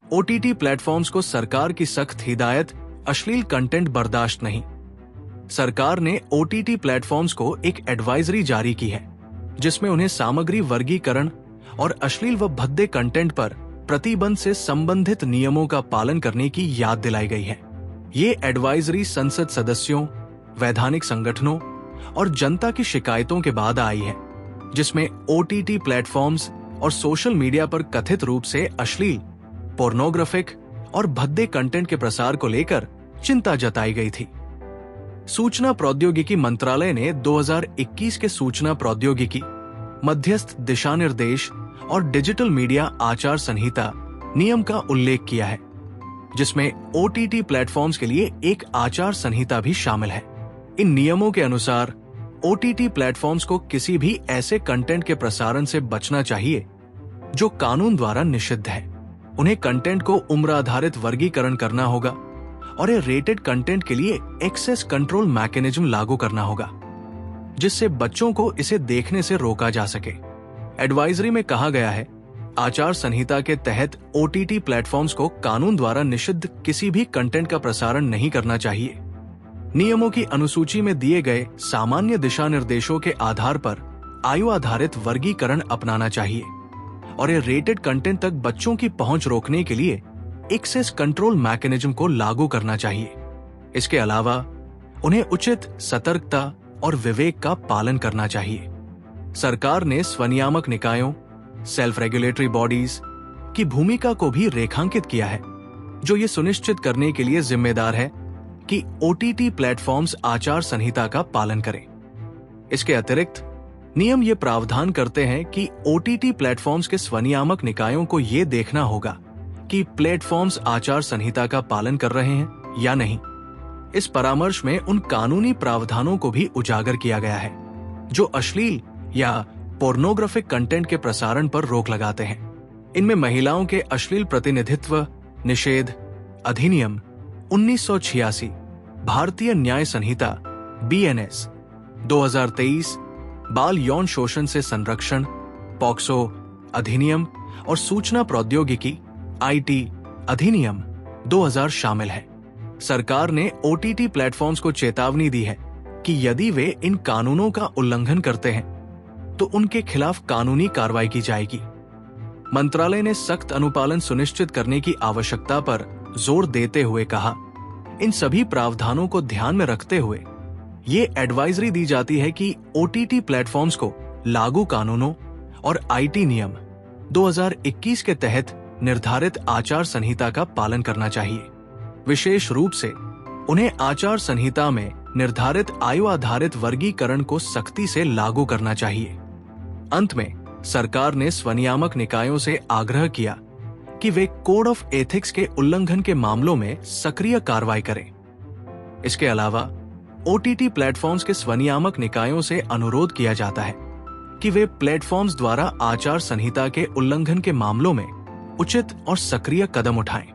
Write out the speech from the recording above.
OTT platforms को सरकार की सख्त हिदायत, अश्लील कंटेंट बर्दाश्त नहीं। सरकार ने ओटीटी प्लेटफॉर्म्स को एक एडवाइजरी जारी की है, जिसमें उन्हें सामग्री वर्गीकरण और अश्लील व भद्दे कंटेंट पर प्रतिबंध से संबंधित नियमों का पालन करने की याद दिलाई गई है। ये एडवाइजरी संसद सदस्यों, वैधानिक संगठनों और जनता की शिकायतों के बाद आई है, जिसमें ओटीटी प्लेटफॉर्म्स और सोशल मीडिया पर कथित रूप से अश्लील, पोर्नोग्राफिक और भद्दे कंटेंट के प्रसार को लेकर चिंता जताई गई थी। सूचना प्रौद्योगिकी मंत्रालय ने 2021 के सूचना प्रौद्योगिकी, मध्यस्थ दिशा निर्देश और डिजिटल मीडिया आचार संहिता नियम का उल्लेख किया है, जिसमें ओटीटी प्लेटफॉर्म्स के लिए एक आचार संहिता भी शामिल है। इन नियमों के अनुसार ओटीटी प्लेटफॉर्म्स को किसी भी ऐसे कंटेंट के प्रसारण से बचना चाहिए जो कानून द्वारा निषिद्ध है। उन्हें कंटेंट को उम्र आधारित वर्गीकरण करना होगा और ये रेटेड कंटेंट के लिए एक्सेस कंट्रोल मैकेनिज्म लागू करना होगा, जिससे बच्चों को इसे देखने से रोका जा सके। एडवाइजरी में कहा गया है, आचार संहिता के तहत ओटीटी प्लेटफॉर्म्स को कानून द्वारा निषिद्ध किसी भी कंटेंट का प्रसारण नहीं करना चाहिए। नियमों की अनुसूची में दिए गए सामान्य दिशा निर्देशों के आधार पर आयु आधारित वर्गीकरण अपनाना चाहिए और ये रेटेड कंटेंट तक बच्चों की पहुंच रोकने के लिए एक्सेस कंट्रोल मैकेनिज्म को लागू करना चाहिए। इसके अलावा उन्हें उचित सतर्कता और विवेक का पालन करना चाहिए। सरकार ने स्वनियामक निकायों, सेल्फ रेगुलेटरी बॉडीज की भूमिका को भी रेखांकित किया है, जो ये सुनिश्चित करने के लिए जिम्मेदार है कि ओटीटी प्लेटफॉर्म्स आचार संहिता का पालन करें। इसके अतिरिक्त नियम ये प्रावधान करते हैं कि ओटीटी प्लेटफॉर्म्स के स्वनियामक निकायों को ये देखना होगा कि प्लेटफॉर्म्स आचार संहिता का पालन कर रहे हैं या नहीं। इस परामर्श में उन कानूनी प्रावधानों को भी उजागर किया गया है जो अश्लील या पोर्नोग्राफिक कंटेंट के प्रसारण पर रोक लगाते हैं। इनमें महिलाओं के अश्लील प्रतिनिधित्व निषेध अधिनियम 1986, भारतीय न्याय संहिता BNS 2023, बाल यौन शोषण से संरक्षण पॉक्सो अधिनियम और सूचना प्रौद्योगिकी IT अधिनियम 2000 शामिल है। सरकार ने ओटीटी प्लेटफॉर्म्स को चेतावनी दी है कि यदि वे इन कानूनों का उल्लंघन करते हैं तो उनके खिलाफ कानूनी कार्रवाई की जाएगी। मंत्रालय ने सख्त अनुपालन सुनिश्चित करने की आवश्यकता पर जोर देते हुए कहा, इन सभी प्रावधानों को ध्यान में रखते हुए ये एडवाइजरी दी जाती है कि ओटीटी प्लेटफॉर्म्स को लागू कानूनों और IT नियम 2021 के तहत निर्धारित आचार संहिता का पालन करना चाहिए। विशेष रूप से उन्हें आचार संहिता में निर्धारित आयु आधारित वर्गीकरण को सख्ती से लागू करना चाहिए। अंत में सरकार ने स्वनियामक निकायों से आग्रह किया कि वे कोड ऑफ एथिक्स के उल्लंघन के मामलों में सक्रिय कार्रवाई करें। इसके अलावा ओटीटी प्लेटफॉर्म्स के स्वनियामक निकायों से अनुरोध किया जाता है कि वे प्लेटफॉर्म्स द्वारा आचार संहिता के उल्लंघन के मामलों में उचित और सक्रिय कदम उठाएं।